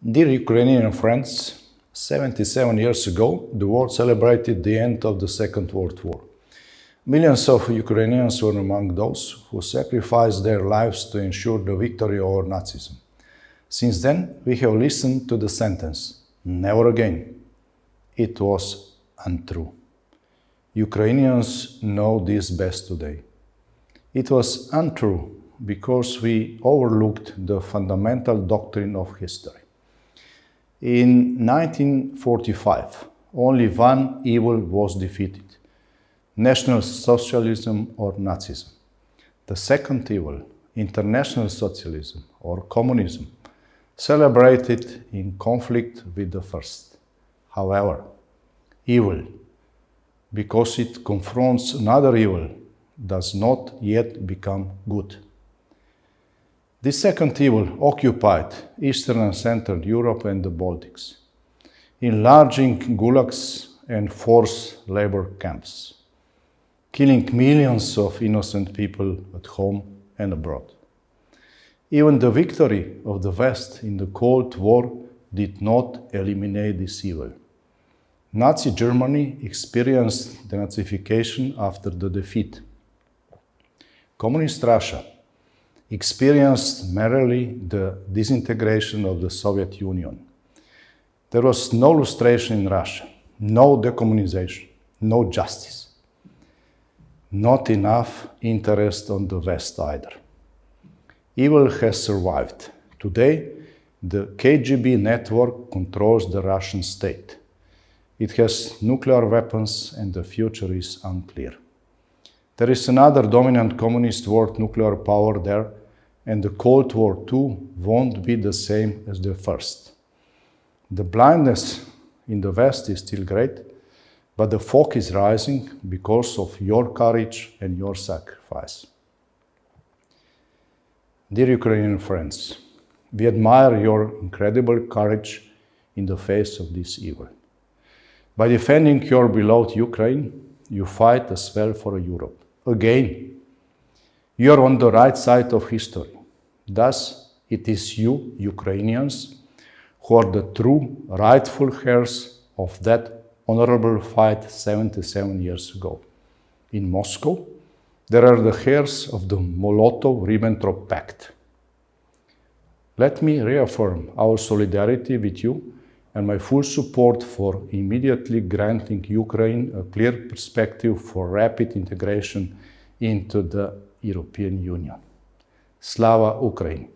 Dear Ukrainian friends, 77 years ago, the world celebrated the end of the Second World War. Millions of Ukrainians were among those who sacrificed their lives to ensure the victory over Nazism. Since then, we have listened to the sentence, "Never again." It was untrue. Ukrainians know this best today. It was untrue because we overlooked the fundamental doctrine of history. In 1945, only one evil was defeated: National Socialism or Nazism. The second evil, International Socialism or Communism, celebrated in conflict with the first. However, evil, because it confronts another evil, does not yet become good. This second evil occupied Eastern and Central Europe and the Baltics, enlarging gulags and forced labor camps, killing millions of innocent people at home and abroad. Even the victory of the West in the Cold War did not eliminate this evil. Nazi Germany experienced denazification after the defeat. Communist Russia experienced merely the disintegration of the Soviet Union. There was no lustration in Russia, no decommunization, no justice. Not enough interest on the West either. Evil has survived. Today, the KGB network controls the Russian state. It has nuclear weapons and the future is unclear. There is another dominant communist world nuclear power there, and the Cold War II won't be the same as the first. The blindness in the West is still great, but the fog is rising because of your courage and your sacrifice. Dear Ukrainian friends, we admire your incredible courage in the face of this evil. By defending your beloved Ukraine, you fight as well for Europe. Again, you are on the right side of history. Thus, it is you, Ukrainians, who are the true rightful heirs of that honorable fight 77 years ago. In Moscow, there are the heirs of the Molotov-Ribbentrop Pact. Let me reaffirm our solidarity with you and my full support for immediately granting Ukraine a clear perspective for rapid integration into the European Union. Slava Ukraini!